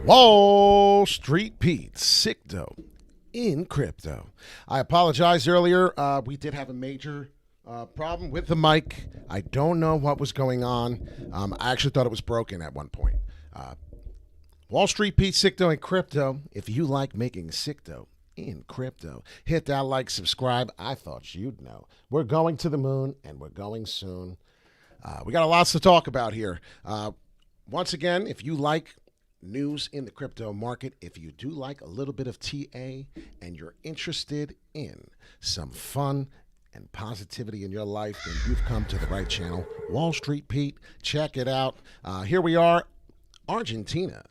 Wall Street Pete, Sicto in crypto. I apologize earlier. We did have a major problem with the mic. I don't know what was going on. I actually thought it was broken at one point. Wall Street Pete, Sicto in crypto. If you like making Sicto in crypto, hit that like, subscribe. I thought you'd know. We're going to the moon, and we're going soon. We got lots to talk about here. Once again, if you like news in the crypto market, if you do like a little bit of TA and you're interested in some fun and positivity in your life, then you've come to the right channel. Wall Street Pete, check it out. Here we are, Argentina.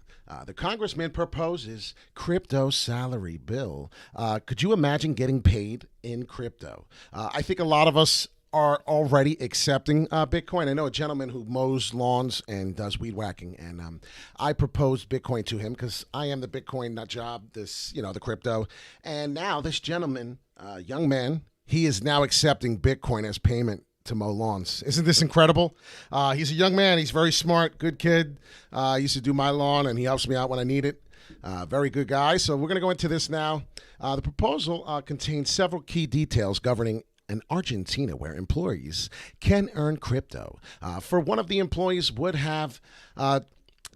The congressman proposes crypto salary bill. Could you imagine getting paid in crypto? I think a lot of us are already accepting Bitcoin. I know a gentleman who mows lawns and does weed whacking, and I proposed Bitcoin to him because I am the Bitcoin nut job, the crypto. And now this gentleman, young man, he is now accepting Bitcoin as payment to mow lawns. Isn't this incredible? He's a young man. He's very smart, good kid. Used to do my lawn, and he helps me out when I need it. Very good guy. So we're going to go into this now. The proposal contains several key details governing in Argentina, where employees can earn crypto. For one of the employees would have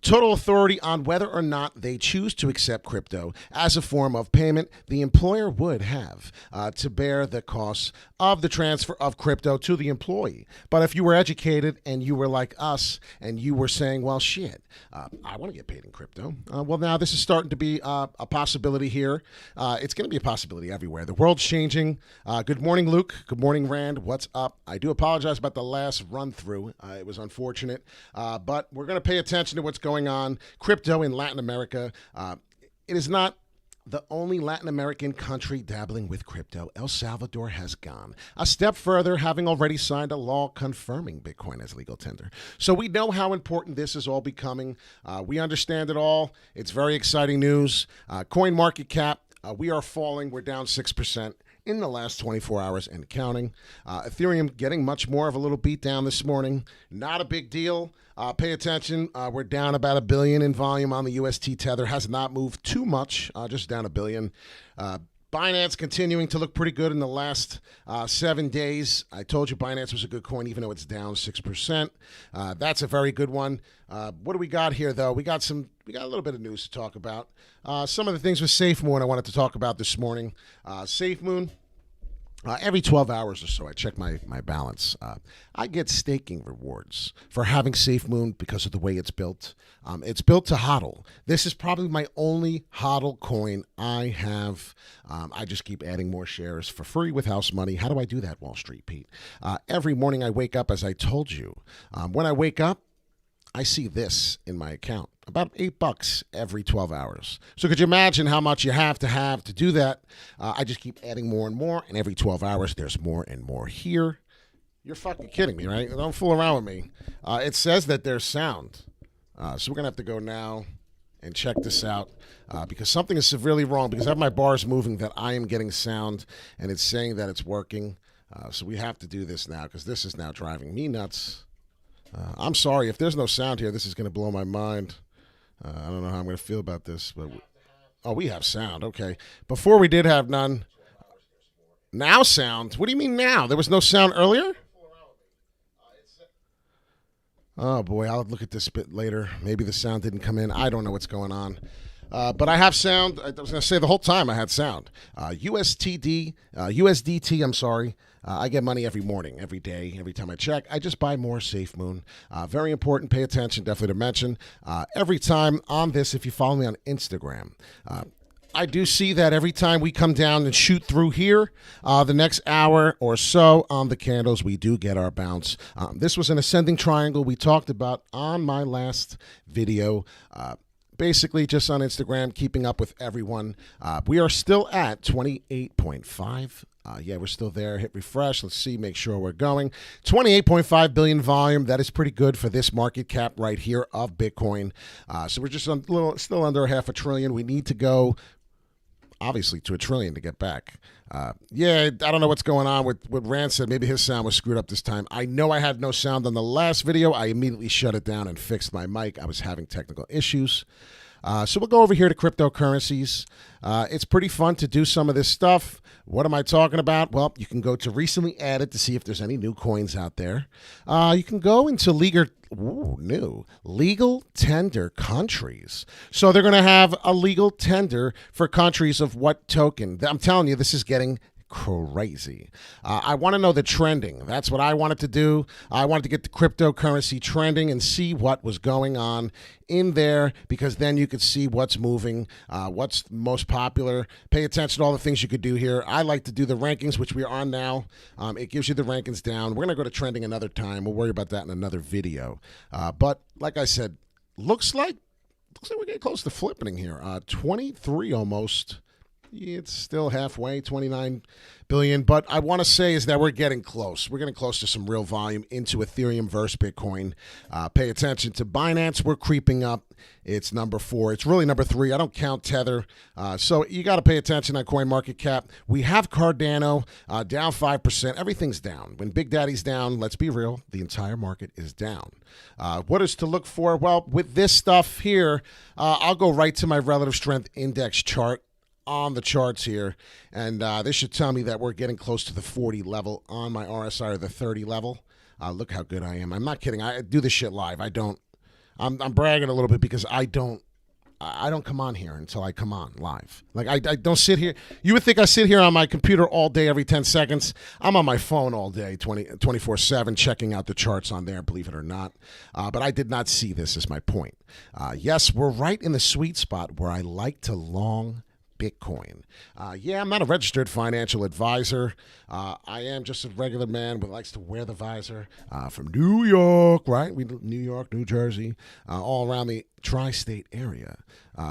total authority on whether or not they choose to accept crypto as a form of payment. The employer would have to bear the costs of the transfer of crypto to the employee. But if you were educated and you were like us and you were saying, well, shit, I want to get paid in crypto. Well, now this is starting to be a possibility here. It's going to be a possibility everywhere. The world's changing. Good morning, Luke. Good morning, Rand. What's up? I do apologize about the last run through. It was unfortunate, but we're going to pay attention to what's going on. Crypto in Latin America. It is not the only Latin American country dabbling with crypto. El Salvador has gone a step further, having already signed a law confirming Bitcoin as legal tender. So we know how important this is all becoming. We understand it all. It's very exciting news. Coin market cap, we are falling. We're down 6% in the last 24 hours and counting. Ethereum getting much more of a little beat down this morning. Not a big deal. Pay attention. We're down about $1 billion in volume on the UST Tether. Has not moved too much, just down $1 billion. Binance continuing to look pretty good in the last 7 days. I told you Binance was a good coin, even though it's down 6%. That's a very good one. What do we got here, though? We got a little bit of news to talk about. Some of the things with SafeMoon I wanted to talk about this morning. SafeMoon. Every 12 hours or so, I check my balance. I get staking rewards for having SafeMoon because of the way it's built. It's built to HODL. This is probably my only HODL coin I have. I just keep adding more shares for free with house money. How do I do that, Wall Street Pete? Every morning I wake up, as I told you. When I wake up, I see this in my account, about $8 every 12 hours. So could you imagine how much you have to do that? I just keep adding more and more, and every 12 hours there's more and more here. You're fucking kidding me, right? Don't fool around with me. It says that there's sound. So we're going to have to go now and check this out because something is severely wrong because I have my bars moving that I am getting sound, and it's saying that it's working. So we have to do this now because this is now driving me nuts. I'm sorry. If there's no sound here, this is going to blow my mind. I don't know how I'm going to feel about this. But we have sound. Okay. Before we did have none. Now sound? What do you mean now? There was no sound earlier? Oh, boy. I'll look at this a bit later. Maybe the sound didn't come in. I don't know what's going on. But I have sound. I was going to say the whole time I had sound. USDT, I'm sorry. I get money every morning, every day, every time I check. I just buy more SafeMoon. Very important. Pay attention. Definitely to mention. Every time on this, if you follow me on Instagram, I do see that every time we come down and shoot through here, the next hour or so on the candles, we do get our bounce. This was an ascending triangle we talked about on my last video. Basically, just on Instagram, keeping up with everyone. We are still at 28.5. Yeah, we're still there. Hit refresh. Let's see. Make sure we're going. 28.5 billion volume. That is pretty good for this market cap right here of Bitcoin. So we're just still under $500 billion. We need to go, obviously, to $1 trillion to get back. Yeah, I don't know what's going on with what Rand said. Maybe his sound was screwed up this time. I know I had no sound on the last video. I immediately shut it down and fixed my mic. I was having technical issues. So we'll go over here to cryptocurrencies. It's pretty fun to do some of this stuff. What am I talking about? Well, you can go to recently added to see if there's any new coins out there. You can go into legal tender countries. So they're going to have a legal tender for countries of what token? I'm telling you, this is getting crazy. I want to know the trending. That's what I wanted to do. I wanted to get the cryptocurrency trending and see what was going on in there, because then you could see what's moving, what's most popular. Pay attention to all the things you could do here. I like to do the rankings, which we are on now. It gives you the rankings down. We're going to go to trending another time. We'll worry about that in another video. But like I said, looks like we're getting close to flipping here. 23 almost. It's still halfway, 29 billion. But I want to say is that we're getting close. We're getting close to some real volume into Ethereum versus Bitcoin. Pay attention to Binance. We're creeping up. It's number 4. It's really number 3. I don't count Tether. So you got to pay attention on CoinMarketCap. We have Cardano down 5%. Everything's down. When Big Daddy's down, let's be real, the entire market is down. What is to look for? Well, with this stuff here, I'll go right to my relative strength index chart on the charts here, and this should tell me that we're getting close to the 40 level on my RSI, or the 30 level. Look how good I am. I'm not kidding. I do this shit live. I'm bragging a little bit because I don't come on here until I come on live. Like I don't sit here. You would think I sit here on my computer all day, every 10 seconds. I'm on my phone all day, 24/7, checking out the charts on there, believe it or not. But I did not see this, is my point. Yes, we're right in the sweet spot where I like to long Bitcoin. Yeah, I'm not a registered financial advisor. I am just a regular man who likes to wear the visor from New York, right? New York, New Jersey, all around the tri-state area.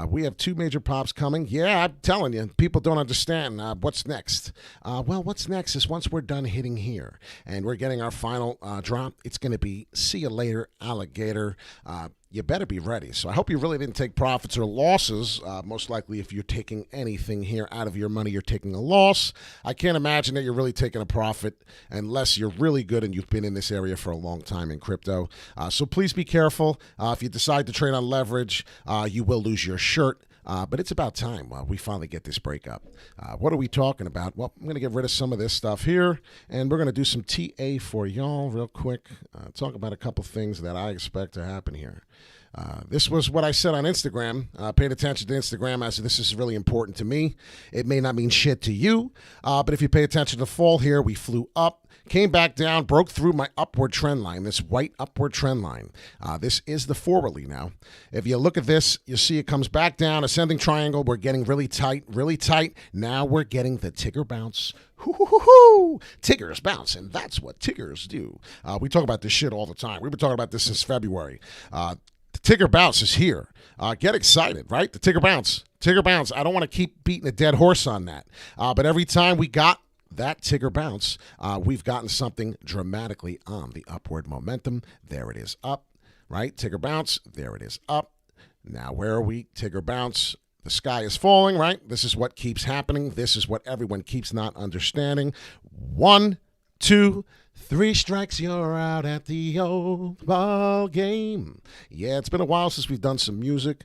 We have 2 major pops coming. Yeah, I'm telling you, people don't understand what's next. Well, what's next is once we're done hitting here and we're getting our final drop, it's going to be see you later, alligator. You better be ready. So I hope you really didn't take profits or losses. Most likely, if you're taking anything here out of your money, you're taking a loss. I can't imagine that you're really taking a profit unless you're really good and you've been in this area for a long time in crypto. So please be careful. If you decide to trade on leverage, you will lose your shirt. But it's about time we finally get this breakup. What are we talking about? Well, I'm going to get rid of some of this stuff here, and we're going to do some TA for y'all real quick. Talk about a couple things that I expect to happen here. This was what I said on Instagram. Paid attention to Instagram, as this is really important to me. It may not mean shit to you, but if you pay attention to the fall here, we flew up, came back down, broke through my upward trend line, this white upward trend line. This is the forwardly now. If you look at this, you see it comes back down, ascending triangle. We're getting really tight, really tight. Now we're getting the Tigger bounce. Hoo-hoo-hoo-hoo. Tiggers bounce, and that's what Tiggers do. We talk about this shit all the time. We've been talking about this since February. The Tigger bounce is here. Get excited, right? The Tigger bounce. Tigger bounce. I don't want to keep beating a dead horse on that. But every time we got that Tigger bounce, we've gotten something dramatically on the upward momentum. There it is up, right? Tigger bounce. There it is up. Now, where are we? Tigger bounce. The sky is falling, right? This is what keeps happening. This is what everyone keeps not understanding. 1, 2, 3 strikes, you're out at the old ball game. Yeah, it's been a while since we've done some music.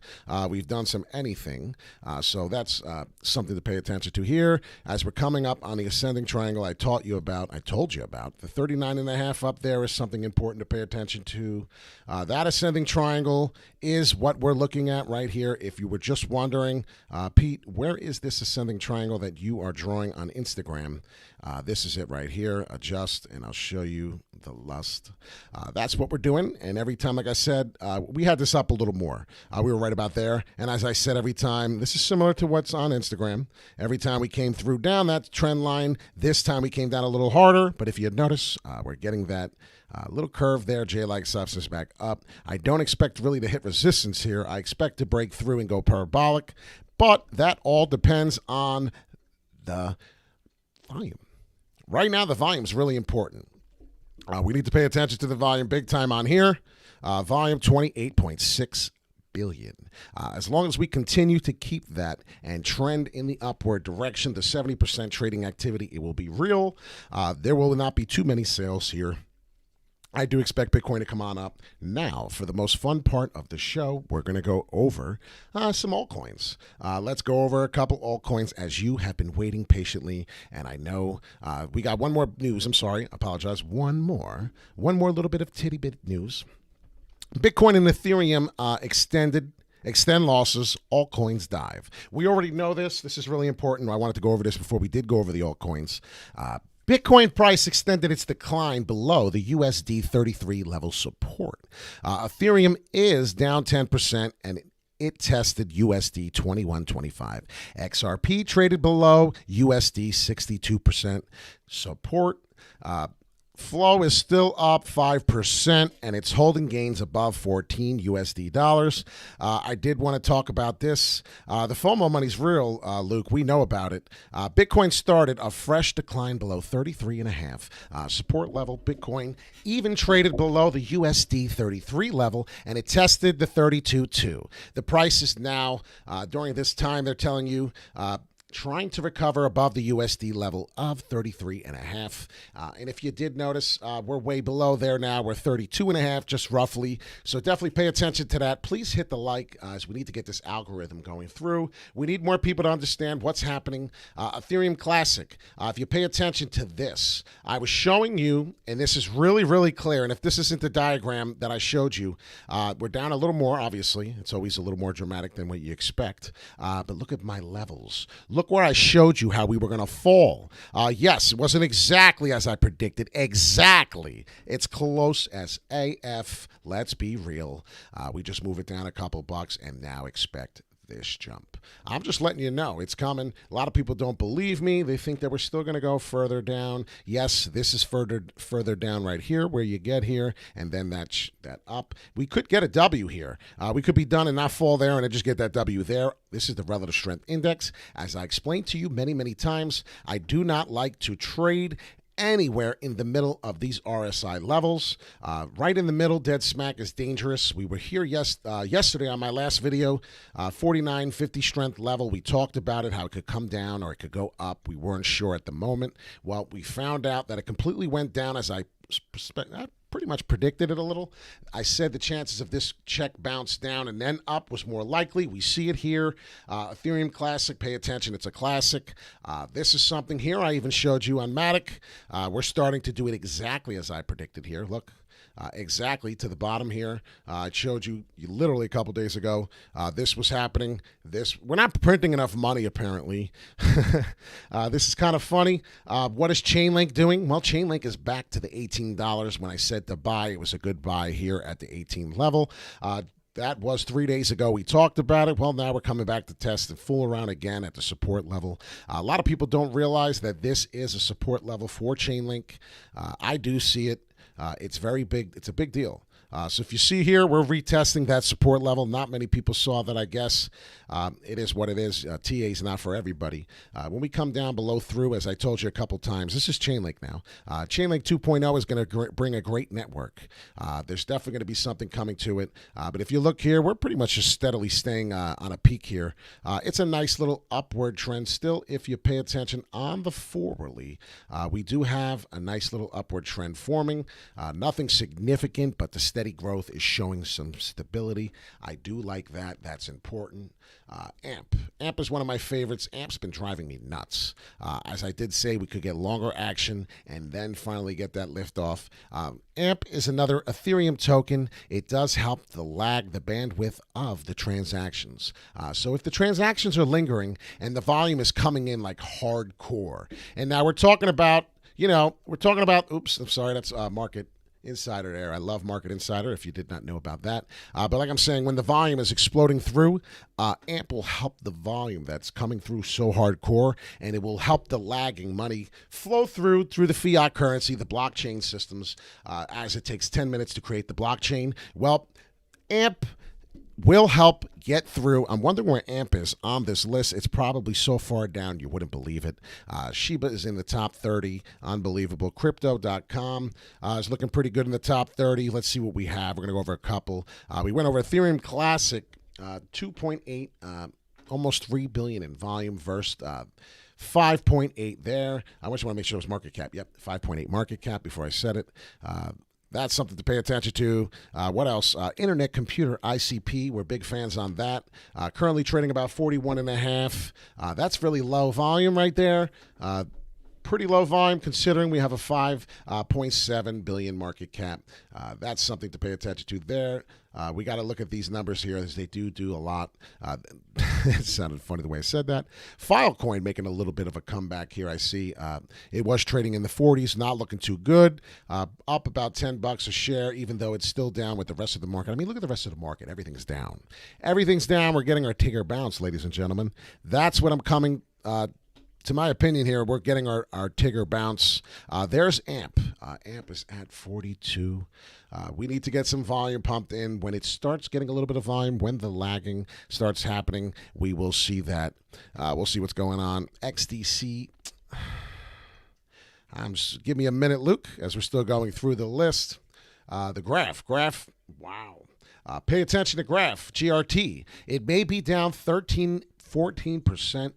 We've done some anything. So that's something to pay attention to here. As we're coming up on the ascending triangle I told you about, the 39.5 up there is something important to pay attention to. That ascending triangle is what we're looking at right here. If you were just wondering, Pete, where is this ascending triangle that you are drawing on Instagram? This is it right here. Adjust, and I'll show you the lust. That's what we're doing. And every time, like I said, we had this up a little more. We were right about there. And as I said, every time, this is similar to what's on Instagram. Every time we came through down that trend line, this time we came down a little harder. But if you notice, we're getting that little curve there, J-like substance back up. I don't expect really to hit resistance here. I expect to break through and go parabolic. But that all depends on the volume. Right now, the volume is really important. We need to pay attention to the volume big time on here. Volume 28.6 billion. As long as we continue to keep that and trend in the upward direction, the 70% trading activity, it will be real. There will not be too many sales here. I do expect Bitcoin to come on up. Now, for the most fun part of the show, we're going to go over some altcoins. Let's go over a couple altcoins as you have been waiting patiently. And I know we got one more news. I'm sorry. I apologize. One more little bit of titty bit news. Bitcoin and Ethereum extend losses, altcoins dive. We already know this. This is really important. I wanted to go over this before we did go over the altcoins. Bitcoin price extended its decline below the USD 33 level support. Ethereum is down 10% and it tested USD 21.25. XRP traded below USD 62% support. Flow is still up 5%, and it's holding gains above 14 USD dollars. I did want to talk about this. The FOMO money's real, Luke. We know about it. Bitcoin started a fresh decline below 33.5 support level. Bitcoin even traded below the USD 33 level, and it tested the 32.2. The price is now, during this time, they're telling you, trying to recover above the USD level of 33.5. And if you did notice, we're way below there now. We're 32.5, just roughly. So definitely pay attention to that. Please hit the like as we need to get this algorithm going through. We need more people to understand what's happening. Ethereum Classic. If you pay attention to this, I was showing you, and this is really, really clear. And if this isn't the diagram that I showed you, we're down a little more, obviously. It's always a little more dramatic than what you expect. But look at my levels. Look where I showed you how we were going to fall. Yes, it wasn't exactly as I predicted. Exactly. It's close as AF. Let's be real. We just move it down a couple bucks and now expect this jump. I'm just letting you know it's coming. A lot of people don't believe me. They think that we're still going to go further down. Yes, this is further down right here where you get here, and then that up. We could get a W here. We could be done and not fall there and just get that W there. This is the relative strength index. As I explained to you many, many times, I do not like to trade anywhere in the middle of these RSI levels. Right in the middle, dead smack, is dangerous. We were here yesterday on my last video, 49.50 strength level. We talked about it, how it could come down or it could go up. We weren't sure at the moment. Well, we found out that it completely went down as I pretty much predicted it a little. I said the chances of this check bounce down and then up was more likely. We see it here. Ethereum Classic, pay attention. It's a classic. This is something here I even showed you on Matic. We're starting to do it exactly as I predicted here. Look. Exactly to the bottom here. I showed you literally a couple days ago. This was happening. We're not printing enough money, apparently. This is kind of funny. What is Chainlink doing? Well, Chainlink is back to the $18. When I said to buy, it was a good buy here at the 18 level. That was 3 days ago. We talked about it. Well, now we're coming back to test and fool around again at the support level. A lot of people don't realize that this is a support level for Chainlink. I do see it. It's very big. It's a big deal. So if you see here, we're retesting that support level. Not many people saw that, I guess. It is what it is. TA is not for everybody. When we come down below through, as I told you a couple times, this is Chainlink now. Chainlink 2.0 is going to bring a great network. There's definitely going to be something coming to it. But if you look here, we're pretty much just steadily staying on a peak here. It's a nice little upward trend still. If you pay attention on the forwardly, we do have a nice little upward trend forming. Nothing significant, but the steady growth is showing some stability. I do like that. That's important. AMP is one of my favorites. AMP's been driving me nuts. As I did say, we could get longer action and then finally get that lift off. AMP is another Ethereum token. It does help the bandwidth of the transactions. So if the transactions are lingering and the volume is coming in like hardcore, and now we're talking about, oops, I'm sorry, that's Market Insider there. I love Market Insider, if you did not know about that. But like I'm saying, when the volume is exploding through, AMP will help the volume that's coming through so hardcore, and it will help the lagging money flow through the fiat currency, the blockchain systems, as it takes 10 minutes to create the blockchain. Well, AMP will help get through. I'm wondering where AMP is on this list. It's probably so far down you wouldn't believe it. Shiba is in the top 30. Unbelievable. Crypto.com is looking pretty good in the top 30. Let's see what we have. We're going to go over a couple. We went over Ethereum Classic, 2.8, almost 3 billion in volume versus 5.8 there. I just want to make sure it was market cap. Yep, 5.8 market cap before I said it. That's something to pay attention to. What else? Internet Computer ICP. We're big fans on that. Currently trading about 41.5. That's really low volume right there. Pretty low volume considering we have a 5.7 billion market cap. That's something to pay attention to there. We got to look at these numbers here as they do a lot. It sounded funny the way I said that. Filecoin making a little bit of a comeback here. I see it was trading in the 40s, not looking too good. Up about $10 a share, even though it's still down with the rest of the market. I mean, look at the rest of the market. Everything's down. Everything's down. We're getting our Tigger bounce, ladies and gentlemen. That's what I'm coming to my opinion here. We're getting our Tigger bounce. There's AMP. AMP is at 42. We need to get some volume pumped in. When it starts getting a little bit of volume, when the lagging starts happening, we will see that. We'll see what's going on. XDC. Give me a minute, Luke, as we're still going through the list. The graph. Wow. Pay attention to graph. GRT. It may be down 14%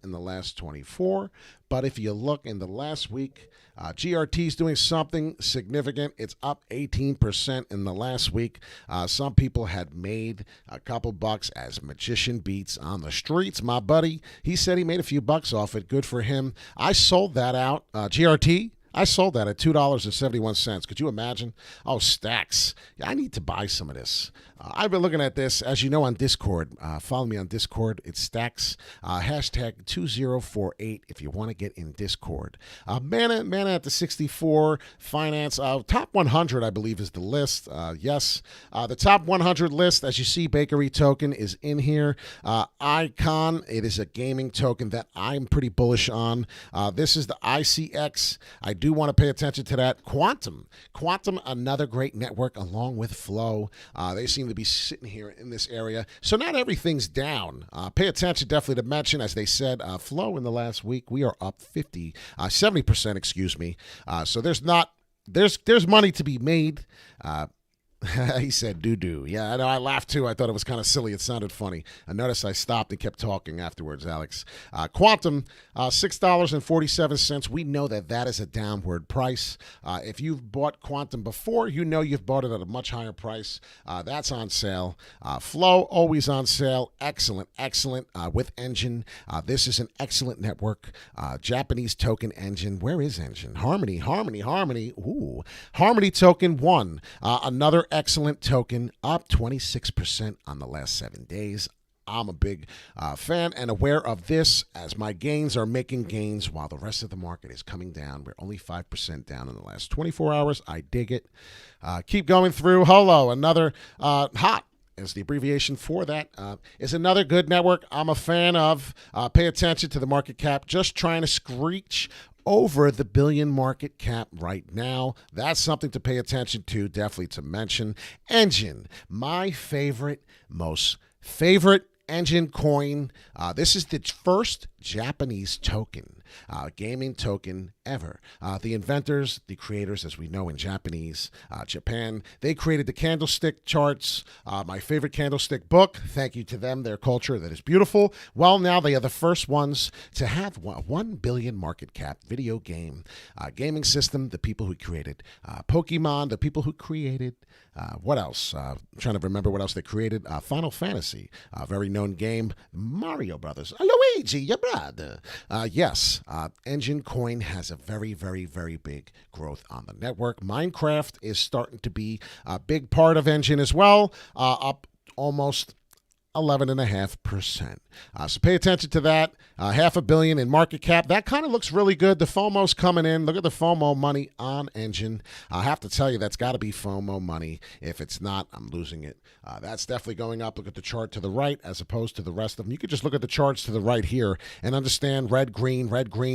in the last 24, but if you look in the last week, GRT is doing something significant. It's up 18% in the last week. Some people had made a couple bucks as magician beats on the streets. My buddy, he said he made a few bucks off it. Good for him. I sold that out. GRT, I sold that at $2.71. Could you imagine? Oh, stacks. I need to buy some of this. I've been looking at this, as you know, on Discord. Follow me on Discord. It's stacks. Hashtag 2048 if you want to get in Discord. Mana at the 64. Finance. Top 100, I believe, is the list. Yes. The top 100 list, as you see, Bakery token is in here. Icon, it is a gaming token that I'm pretty bullish on. This is the ICX. I do want to pay attention to that. Quantum, another great network along with Flow. They seem to be sitting here in this area. So not everything's down. Pay attention definitely to mention, as they said, Flow in the last week, we are up 70%, excuse me. So there's money to be made. He said doo-doo. Yeah, I know. I laughed too. I thought it was kind of silly. It sounded funny. I noticed I stopped and kept talking afterwards, Alex. Quantum, $6.47. We know that is a downward price. If you've bought Quantum before, you know you've bought it at a much higher price. That's on sale. Flow, always on sale. Excellent with Engine. This is an excellent network. Japanese token Engine. Where is Engine? Harmony. Ooh. Harmony token 1. Another excellent token, up 26% on the last 7 days. I'm a big fan and aware of this, as my gains are making gains while the rest of the market is coming down. We're only 5% down in the last 24 hours. I dig it. Keep going through. Holo, another hot is the abbreviation for that. Is another good network I'm a fan of. Pay attention to the market cap. Just trying to screech over the billion market cap right now. That's something to pay attention to, definitely to mention. Engine, my most favorite Engine coin. This is the first Japanese token, gaming token ever. The inventors, the creators, as we know in Japanese, Japan, they created the candlestick charts. My favorite candlestick book. Thank you to them, their culture that is beautiful. Well, now they are the first ones to have 1 billion market cap video game gaming system. The people who created Pokemon, the people who created what else? I'm trying to remember what else they created. Final Fantasy, a very known game. Mario Brothers. Luigi, your brother. Yes, Engine Coin has a very, very, very big growth on the network. Minecraft is starting to be a big part of Engine as well, up almost 11.5%. So pay attention to that. $500 million in market cap. That kind of looks really good. The FOMO's coming in. Look at the FOMO money on Engine. I have to tell you, that's got to be FOMO money. If it's not, I'm losing it. That's definitely going up. Look at the chart to the right as opposed to the rest of them. You could just look at the charts to the right here and understand red, green.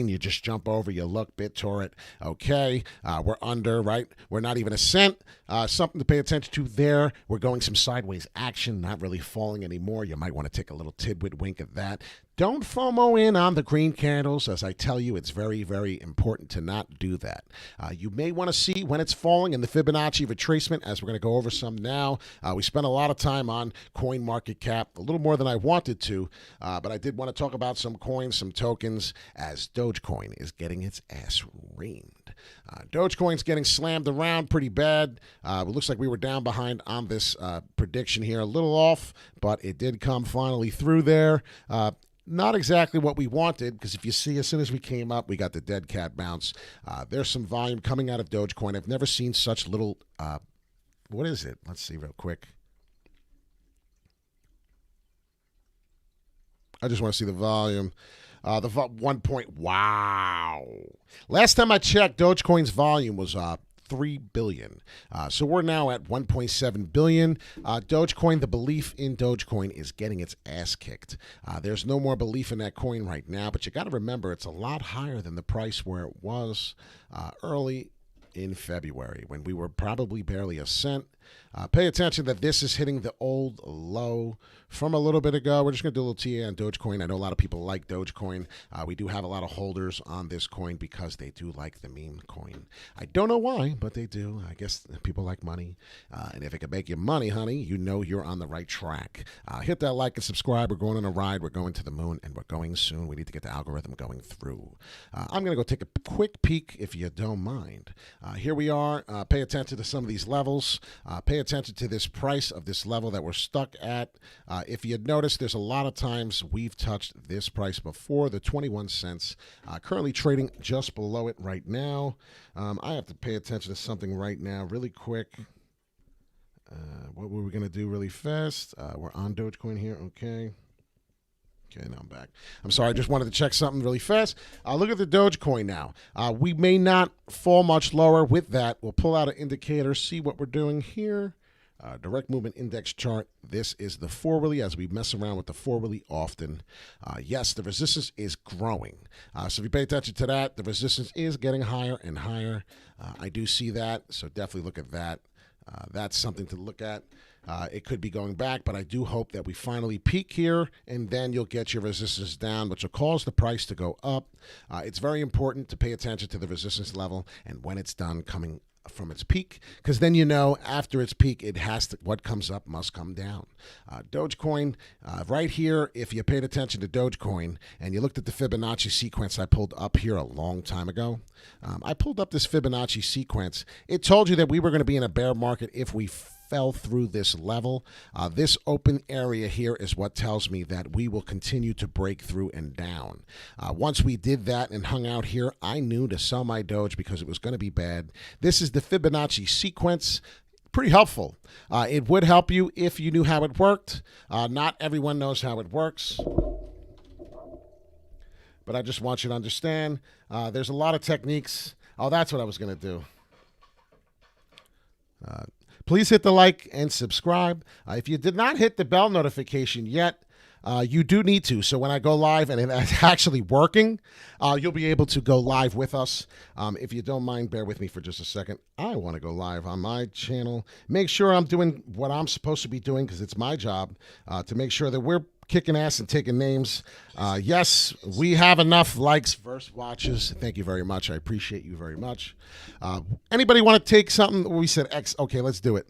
You just jump over. You look, BitTorrent. Okay, we're under, right? We're not even a cent. Something to pay attention to there. We're going some sideways action, not really falling anymore. You might want to take a little tidbit wink at that. Don't FOMO in on the green candles. As I tell you, it's very, very important to not do that. You may want to see when it's falling in the Fibonacci retracement, as we're going to go over some now. We spent a lot of time on coin market cap, a little more than I wanted to, but I did want to talk about some coins, some tokens, as Dogecoin is getting its ass reamed. Dogecoin's getting slammed around pretty bad. It looks like we were down behind on this prediction here. A little off, but it did come finally through there. Not exactly what we wanted, because if you see, as soon as we came up, we got the dead cat bounce. There's some volume coming out of Dogecoin. I've never seen such little... what is it? Let's see real quick. I just want to see the volume. The 1 point... Wow. Last time I checked, Dogecoin's volume was 3 billion. So we're now at 1.7 billion. Dogecoin, the belief in Dogecoin is getting its ass kicked. There's no more belief in that coin right now, but you got to remember it's a lot higher than the price where it was early in February when we were probably barely a cent. Pay attention that this is hitting the old low from a little bit ago. We're just going to do a little TA on Dogecoin. I know a lot of people like Dogecoin. We do have a lot of holders on this coin because they do like the meme coin. I don't know why, but they do. I guess people like money. And if it can make you money, honey, you know you're on the right track. Hit that like and subscribe. We're going on a ride. We're going to the moon, and we're going soon. We need to get the algorithm going through. I'm going to go take a quick peek, if you don't mind. Here we are. Pay attention to some of these levels. Pay attention to this price of this level that we're stuck at. If you notice, there's a lot of times we've touched this price before, the 21 cents. Currently trading just below it right now. I have to pay attention to something right now really quick. What were we going to do really fast? We're on Dogecoin here. Okay. Okay, now I'm back. I'm sorry, I just wanted to check something really fast. Look at the Dogecoin now. We may not fall much lower with that. We'll pull out an indicator, see what we're doing here. Direct movement index chart. This is the 4-weekly as we mess around with the 4-weekly often. Yes, the resistance is growing. So if you pay attention to that, the resistance is getting higher and higher. I do see that, so definitely look at that. That's something to look at. It could be going back, but I do hope that we finally peak here, and then you'll get your resistance down, which will cause the price to go up. It's very important to pay attention to the resistance level and when it's done coming from its peak, because then you know after its peak, it has to, what comes up must come down. Dogecoin, right here, if you paid attention to Dogecoin and you looked at the Fibonacci sequence I pulled up here a long time ago, I pulled up this Fibonacci sequence. It told you that we were going to be in a bear market if we fell through this level. This open area here is what tells me that we will continue to break through and down. Once we did that and hung out here, I knew to sell my Doge because it was going to be bad. This is the Fibonacci sequence. Pretty helpful. It would help you if you knew how it worked. Not everyone knows how it works, but I just want you to understand there's a lot of techniques. Oh, that's what I was going to do. Please hit the like and subscribe. If you did not hit the bell notification yet, you do need to. So when I go live and it's actually working, you'll be able to go live with us. If you don't mind, bear with me for just a second. I want to go live on my channel. Make sure I'm doing what I'm supposed to be doing because it's my job to make sure that we're kicking ass and taking names. Yes, we have enough likes versus watches. Thank you very much. I appreciate you very much. Anybody want to take something? We said X. Okay, let's do it.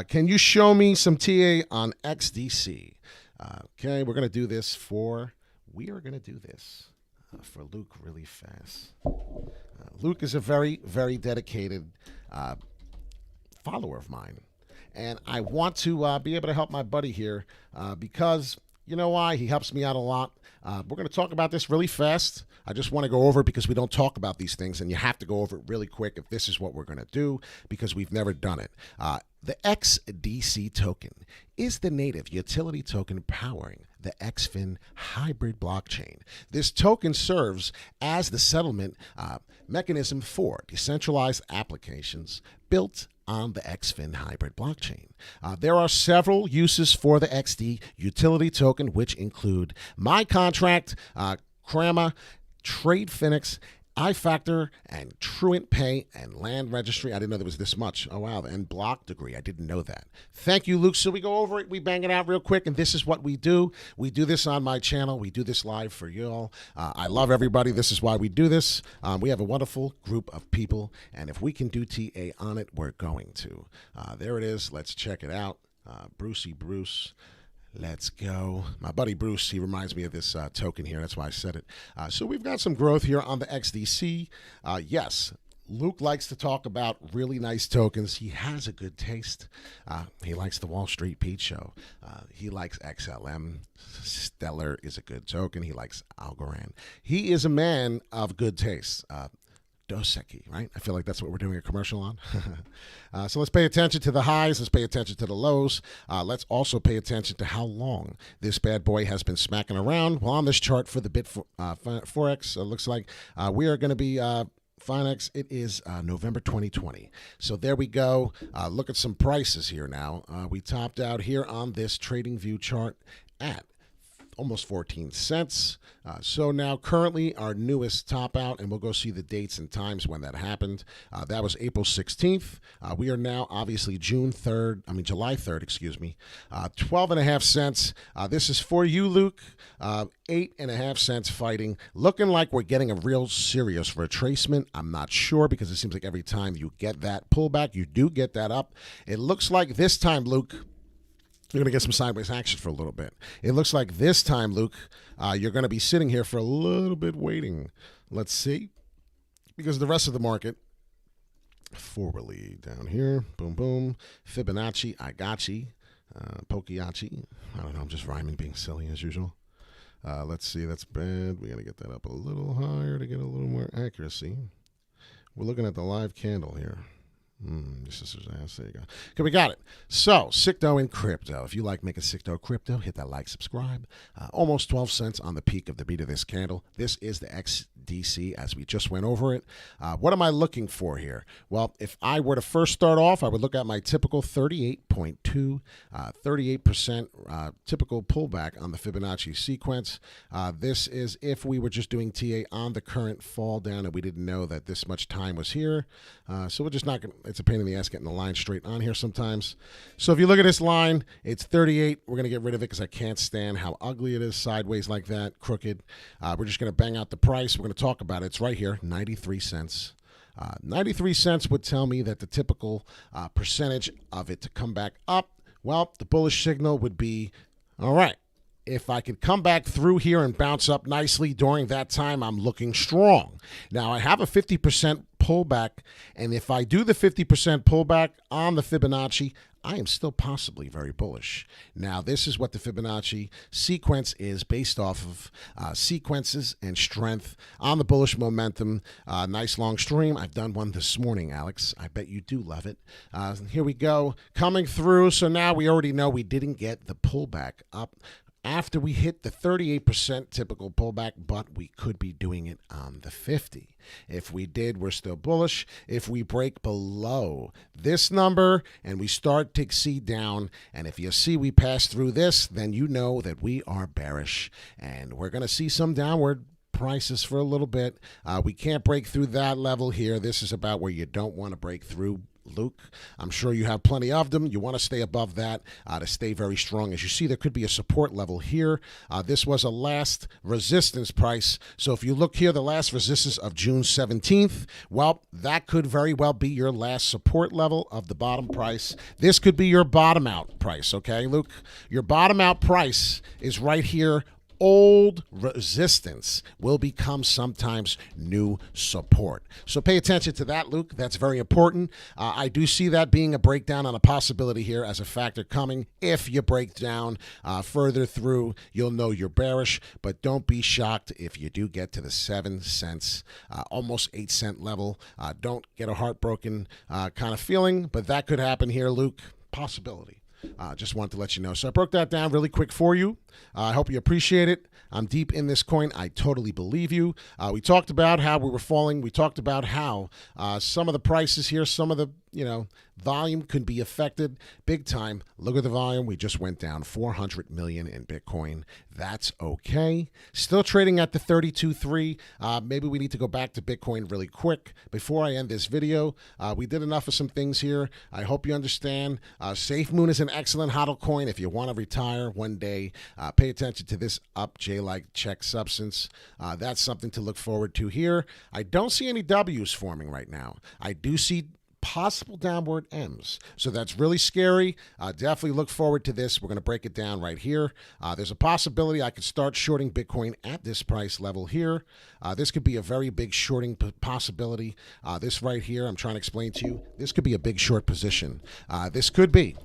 Can you show me some TA on XDC? Okay, we're going to do this for, we are going to do this for Luke really fast. Luke is a very, very dedicated follower of mine. And I want to be able to help my buddy here because you know why? He helps me out a lot. We're going to talk about this really fast. I just want to go over it because we don't talk about these things, and you have to go over it really quick if this is what we're going to do because we've never done it. The XDC token is the native utility token powering the XFIN hybrid blockchain. This token serves as the settlement mechanism for decentralized applications built on the XFIN hybrid blockchain. There are several uses for the XD utility token, which include My Contract, Krama, TradeFinix, iFactor, and Truant Pay, and Land Registry. I didn't know there was this much. Oh, wow. And Block Degree. I didn't know that. Thank you, Luke. So we go over it. We bang it out real quick, and this is what we do. We do this on my channel. We do this live for you all. I love everybody. This is why we do this. We have a wonderful group of people, and if we can do TA on it, we're going to. There it is. Let's check it out. Brucey Bruce. Let's go. My buddy Bruce, he reminds me of this token here. That's why I said it. So we've got some growth here on the XDC. Yes, Luke likes to talk about really nice tokens. He has a good taste. He likes the Wall Street Pete show. He likes XLM. Stellar is a good token. He likes Algorand. He is a man of good taste. Doseki, right? I feel like that's what we're doing a commercial on. So let's pay attention to the highs. Let's pay attention to the lows. Let's also pay attention to how long this bad boy has been smacking around. Well, on this chart for the Forex, it looks like we are going to be Finex. It is November 2020. So there we go. Look at some prices here now. We topped out here on this Trading View chart at almost 14 cents. So now currently our newest top out, and we'll go see the dates and times when that happened. That was April 16th. We are now obviously July 3rd, excuse me. 12.5 cents. This is for you, Luke. 8.5 cents fighting. Looking like we're getting a real serious retracement. I'm not sure because it seems like every time you get that pullback, you do get that up. It looks like this time, Luke, you're going to get some sideways action for a little bit. It looks like this time, Luke, you're going to be sitting here for a little bit waiting. Let's see. Because the rest of the market, forwardly down here, boom, boom, Fibonacci, Aigachi, Pokiachi. I don't know, I'm just rhyming, being silly as usual. Let's see, that's bad. We got to get that up a little higher to get a little more accuracy. We're looking at the live candle here. This is his ass. There you go. Okay, we got it. So, Sicto in crypto. If you like making Sicto crypto, hit that like, subscribe. Almost 12 cents on the peak of the beat of this candle. This is the XDC as we just went over it. What am I looking for here? Well, if I were to first start off, I would look at my typical 38.2, 38% typical pullback on the Fibonacci sequence. This is if we were just doing TA on the current fall down and we didn't know that this much time was here. So we're just not going to, it's a pain in the ass getting the line straight on here sometimes. So if you look at this line, it's 38. We're going to get rid of it because I can't stand how ugly it is sideways like that, crooked. We're just going to bang out the price. We're going to talk about it. It's right here, 93 cents. 93 cents would tell me that the typical percentage of it to come back up, well, the bullish signal would be, all right, if I could come back through here and bounce up nicely during that time, I'm looking strong. Now, I have a 50% pullback, and if I do the 50% pullback on the Fibonacci, I am still possibly very bullish. Now, this is what the Fibonacci sequence is based off of sequences and strength on the bullish momentum. Nice long stream. I've done one this morning, Alex. I bet you do love it. Here we go. Coming through. So now we already know we didn't get the pullback up after we hit the 38% typical pullback, but we could be doing it on the 50. If we did, we're still bullish. If we break below this number and we start to see down, and if you see we pass through this, then you know that we are bearish, and we're going to see some downward prices for a little bit. We can't break through that level here. This is about where you don't want to break through, Luke. I'm sure you have plenty of them. You want to stay above that to stay very strong. As you see, there could be a support level here. This was a last resistance price. So if you look here, the last resistance of June 17th, well, that could very well be your last support level of the bottom price. This could be your bottom out price, okay, Luke? Your bottom out price is right here. Old resistance will become sometimes new support. So pay attention to that, Luke. That's very important. I do see that being a breakdown on a possibility here as a factor coming. If you break down further through, you'll know you're bearish, but don't be shocked if you do get to the 7 cents, almost 8 cent level. Don't get a heartbroken kind of feeling, but that could happen here, Luke. Possibility. Just wanted to let you know. So I broke that down really quick for you. I hope you appreciate it. I'm deep in this coin. I totally believe you. We talked about how we were falling. We talked about how some of the prices here, some of the volume could be affected big time. Look at the volume. We just went down 400 million in Bitcoin. That's okay. Still trading at the 32.3. Maybe we need to go back to Bitcoin really quick before I end this video. We did enough of some things here. I hope you understand. SafeMoon is an excellent hodl coin if you want to retire one day. Pay attention to this up J-like check substance. That's something to look forward to here. I don't see any W's forming right now. I do see possible downward M's. So that's really scary. Definitely look forward to this. We're going to break it down right here. There's a possibility I could start shorting Bitcoin at this price level here. This could be a very big shorting possibility. This right here, I'm trying to explain to you, this could be a big short position. This could be.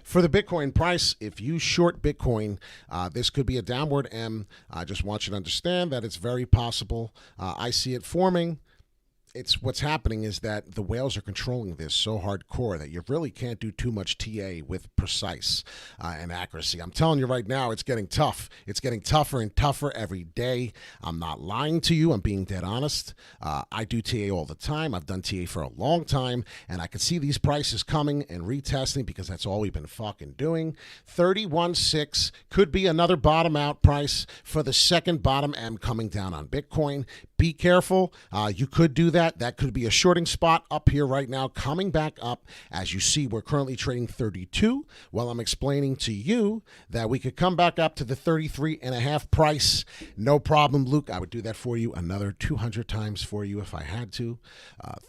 For the Bitcoin price, if you short Bitcoin, this could be a downward M. I just want you to understand that it's very possible. I see it forming. It's what's happening is that the whales are controlling this so hardcore that you really can't do too much TA with precise and accuracy. I'm telling you right now, it's getting tough. It's getting tougher and tougher every day. I'm not lying to you. I'm being dead honest. I do TA all the time. I've done TA for a long time, and I can see these prices coming and retesting because that's all we've been fucking doing. 31.6 could be another bottom out price for the second bottom M coming down on Bitcoin. Be careful. You could do that. That could be a shorting spot up here right now, coming back up. As you see, we're currently trading 32. Well, I'm explaining to you that we could come back up to the 33.5 price. No problem, Luke. I would do that for you another 200 times for you if I had to.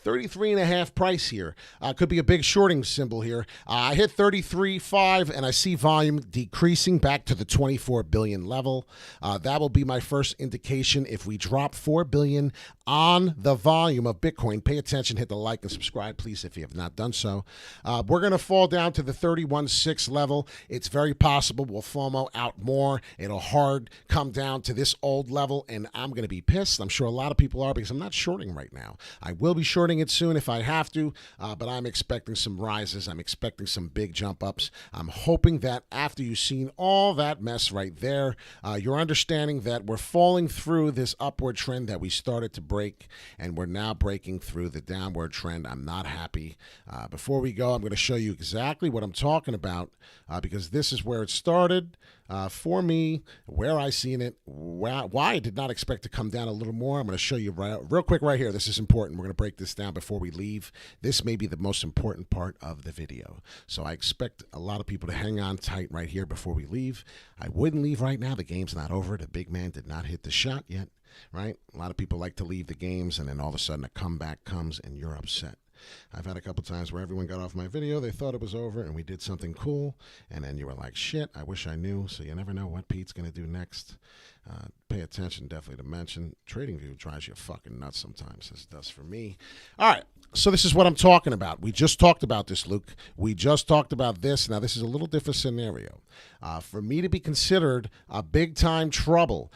33.5 price here. Could be a big shorting symbol here. I hit 33.5 and I see volume decreasing back to the 24 billion level. That will be my first indication. If we drop 4 billion on the volume of Bitcoin, pay attention, hit the like and subscribe, please, if you have not done so. We're going to fall down to the 31.6 level. It's very possible we'll FOMO out more. It'll hard come down to this old level, and I'm going to be pissed. I'm sure a lot of people are because I'm not shorting right now. I will be shorting it soon if I have to, but I'm expecting some rises. I'm expecting some big jump ups. I'm hoping that after you've seen all that mess right there, you're understanding that we're falling through this upward trend that we started to break, and we're now breaking through the downward trend. I'm not happy. Before we go, I'm going to show you exactly what I'm talking about because this is where it started for me, where I seen it, why I did not expect to come down a little more. I'm going to show you real quick right here. This is important. We're going to break this down before we leave. This may be the most important part of the video. So I expect a lot of people to hang on tight right here before we leave. I wouldn't leave right now. The game's not over. The big man did not hit the shot yet. Right? A lot of people like to leave the games, and then all of a sudden a comeback comes and you're upset. I've had a couple times where everyone got off my video, they thought it was over, and we did something cool, and then you were like, shit, I wish I knew. So you never know what Pete's going to do next. Pay attention, definitely to mention. TradingView drives you fucking nuts sometimes, as it does for me. All right, so this is what I'm talking about. We just talked about this, Luke. We just talked about this. Now, this is a little different scenario. For me to be considered a big-time trouble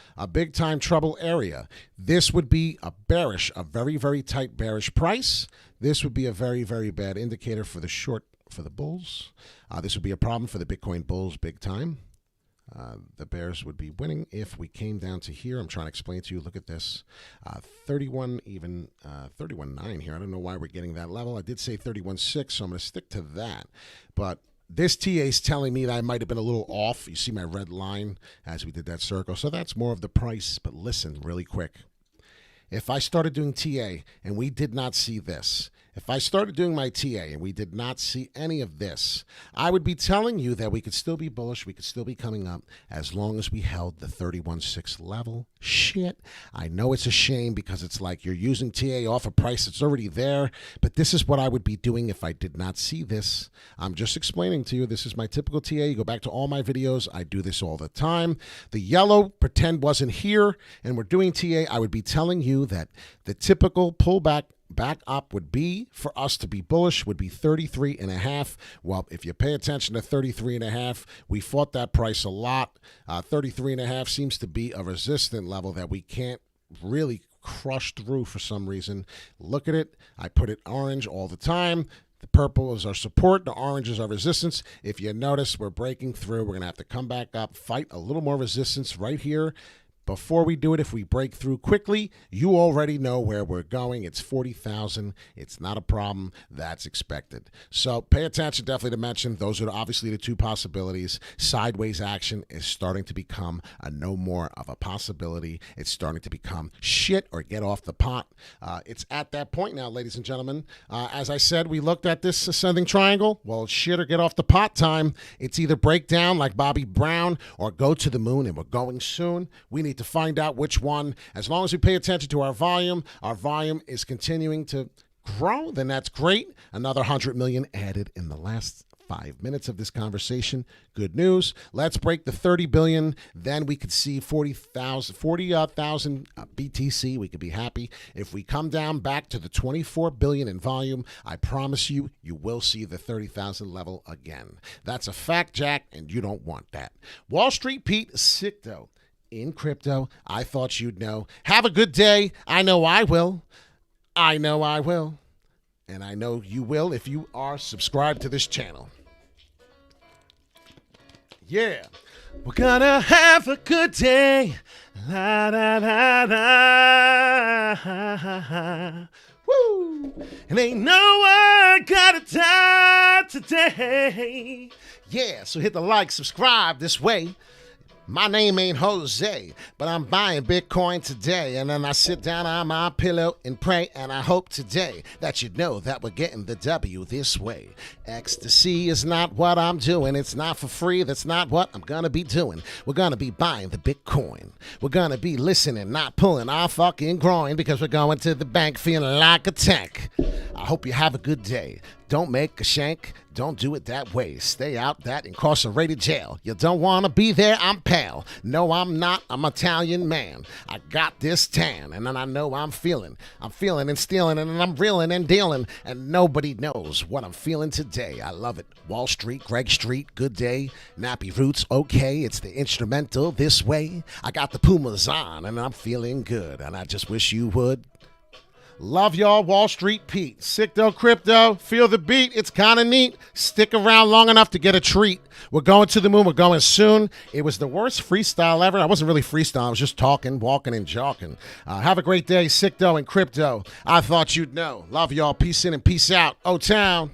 area, this would be a bearish, a very, very tight bearish price. This would be a very, very bad indicator for the short, for the bulls. This would be a problem for the Bitcoin bulls big time. The bears would be winning if we came down to here. I'm trying to explain to you. Look at this. 31, even 31.9 here. I don't know why we're getting that level. I did say 31.6, so I'm going to stick to that. But this TA is telling me that I might have been a little off. You see my red line as we did that circle. So that's more of the price. But listen really quick. If I started doing TA and we did not see this, if I started doing my TA and we did not see any of this, I would be telling you that we could still be bullish, we could still be coming up as long as we held the 31.6 level. Shit. I know it's a shame because it's like you're using TA off a price that's already there, but this is what I would be doing if I did not see this. I'm just explaining to you, this is my typical TA. You go back to all my videos, I do this all the time. The yellow, pretend wasn't here, and we're doing TA. I would be telling you that the typical pullback back up would be, for us to be bullish, would be 33.5. Well, if you pay attention to 33.5, we fought that price a lot. 33.5 seems to be a resistant level that we can't really crush through for some reason. Look at it. I put it orange all the time. The purple is our support. The orange is our resistance. If you notice, we're breaking through. We're going to have to come back up, fight a little more resistance right here. Before we do it, if we break through quickly, you already know where we're going. It's 40,000. It's not a problem. That's expected. So pay attention, definitely to mention. Those are obviously the two possibilities. Sideways action is starting to become a no more of a possibility. It's starting to become shit or get off the pot. It's at that point now, ladies and gentlemen. As I said, we looked at this ascending triangle. Well, it's shit or get off the pot time. It's either break down like Bobby Brown or go to the moon, and we're going soon. We need to find out which one. As long as we pay attention to our volume is continuing to grow, then that's great. Another 100 million added in the last 5 minutes of this conversation. Good news. Let's break the 30 billion. Then we could see 40,000 BTC. We could be happy. If we come down back to the 24 billion in volume, I promise you, you will see the 30,000 level again. That's a fact, Jack, and you don't want that. Wall Street Pete, sick though. In crypto, I thought you'd know. Have a good day. I know I will. I know I will. And I know you will if you are subscribed to this channel. Yeah. We're gonna have a good day. La la la la. Woo! And ain't no one gonna die today. Yeah, so hit the like, subscribe this way. My name ain't Jose, but I'm buying Bitcoin today. And then I sit down on my pillow and pray, and I hope today that you know that we're getting the W this way. Ecstasy is not what I'm doing. It's not for free. That's not what I'm going to be doing. We're going to be buying the Bitcoin. We're going to be listening, not pulling our fucking groin, because we're going to the bank feeling like a tank. I hope you have a good day. Don't make a shank. Don't do it that way. Stay out that incarcerated jail. You don't want to be there. I'm pale. No, I'm not. I'm Italian man. I got this tan, and then I know I'm feeling and stealing, and I'm reeling and dealing, and nobody knows what I'm feeling today. I love it. Wall Street, Greg Street, good day. Nappy Roots, okay. It's the instrumental this way. I got the Pumas on, and I'm feeling good, and I just wish you would. Love y'all, Wall Street Pete. Sick though, crypto. Feel the beat. It's kind of neat. Stick around long enough to get a treat. We're going to the moon. We're going soon. It was the worst freestyle ever. I wasn't really freestyling. I was just talking, walking, and joking. Have a great day, Sick though and crypto. I thought you'd know. Love y'all. Peace in and peace out. O-Town.